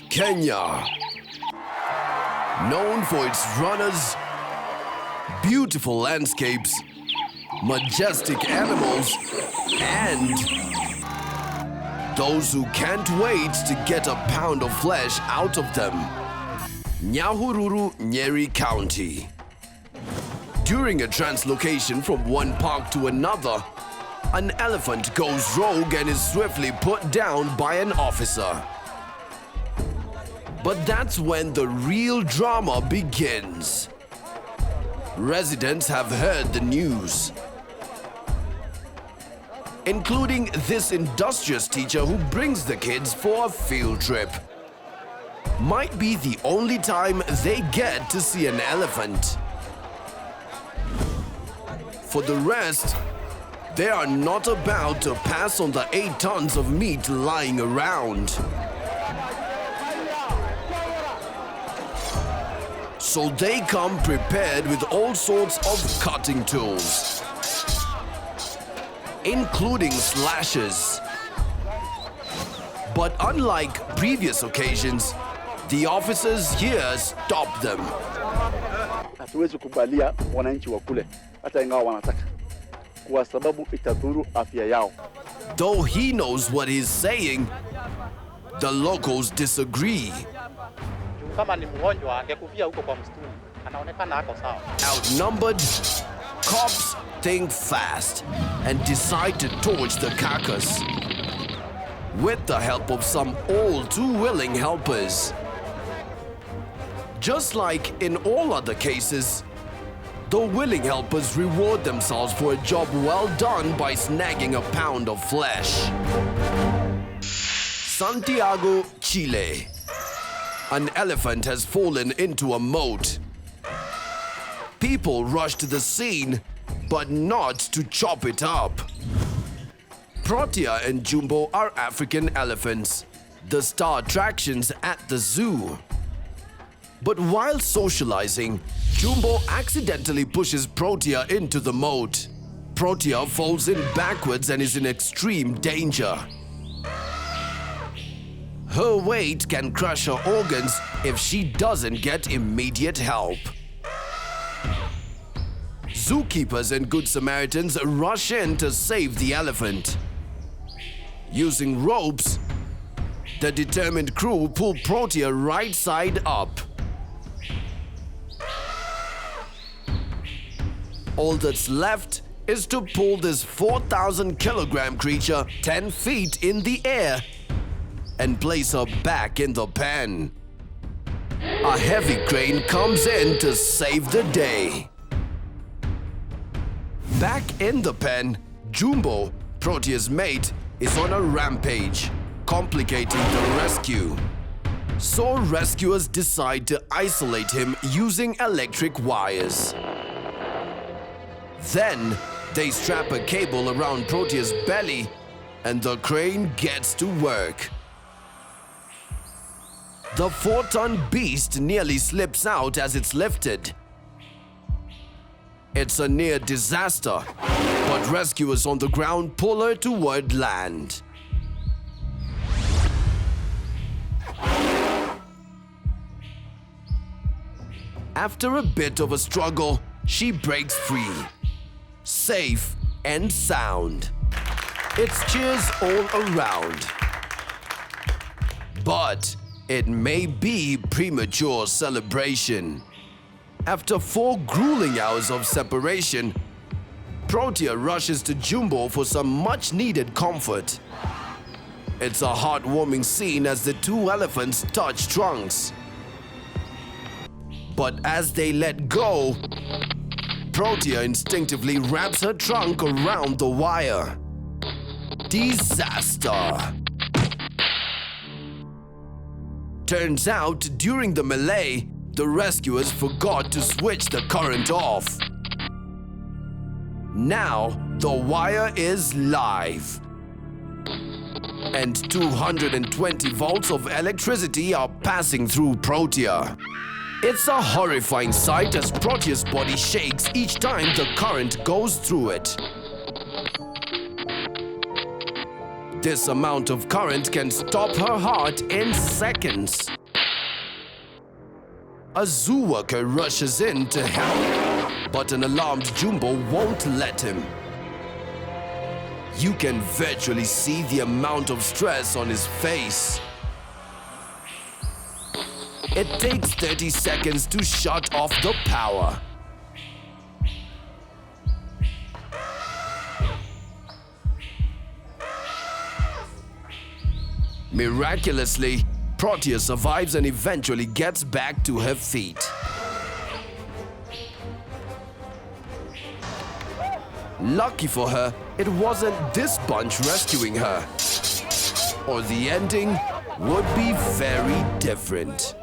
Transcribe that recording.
Kenya, known for its runners, beautiful landscapes, majestic animals, and those who can't wait to get a pound of flesh out of them. Nyahururu, Nyeri County. During a translocation from one park to another, an elephant goes rogue and is swiftly put down by an officer. But that's when the real drama begins. Residents have heard the news, including this industrious teacher who brings the kids for a field trip. Might be the only time they get to see an elephant. For the rest, they are not about to pass on the 8 tons of meat lying around. So they come prepared with all sorts of cutting tools, including slashes. But unlike previous occasions, the officers here stop them. Hatuwezi kukubalia wananchi wakule hata ingawa wanataka kwa sababu itadhuru afya yao. Though he knows what he's saying, the locals disagree. Kama ni mgonjwa angekufia huko kwa msituni, anaonekana hako sawa. Outnumbered, cops think fast and decide to torch the carcass with the help of some all too willing helpers. Just like in all other cases, the willing helpers reward themselves for a job well done by snagging a pound of flesh. Santiago, Chile. An elephant has fallen into a moat. People rush to the scene, but not to chop it up. Protea and Jumbo are African elephants, the star attractions at the zoo. But while socializing, Jumbo accidentally pushes Protea into the moat. Protea falls in backwards and is in extreme danger. Her weight can crush her organs if she doesn't get immediate help. Zookeepers and Good Samaritans rush in to save the elephant. Using ropes, the determined crew pull Protea right side up. All that's left is to pull this 4,000-kilogram creature 10 feet in the air and place her back in the pen. A heavy crane comes in to save the day. Back in the pen, Jumbo, Protea's mate, is on a rampage, complicating the rescue. So rescuers decide to isolate him using electric wires. Then, they strap a cable around Protea's belly and the crane gets to work. The 4-ton beast nearly slips out as it's lifted. It's a near disaster, but rescuers on the ground pull her toward land. After a bit of a struggle, she breaks free, safe and sound. It's cheers all around. But it may be premature celebration. After 4 grueling hours of separation, Protea rushes to Jumbo for some much-needed comfort. It's a heartwarming scene as the 2 elephants touch trunks. But as they let go, Protea instinctively wraps her trunk around the wire. Disaster! Turns out, during the melee, the rescuers forgot to switch the current off. Now, the wire is live. And 220 volts of electricity are passing through Protea. It's a horrifying sight as Protea's body shakes each time the current goes through it. This amount of current can stop her heart in seconds. A zoo worker rushes in to help, but an alarmed Jumbo won't let him. You can virtually see the amount of stress on his face. It takes 30 seconds to shut off the power. Miraculously, Protea survives and eventually gets back to her feet. Lucky for her, it wasn't this bunch rescuing her, or the ending would be very different.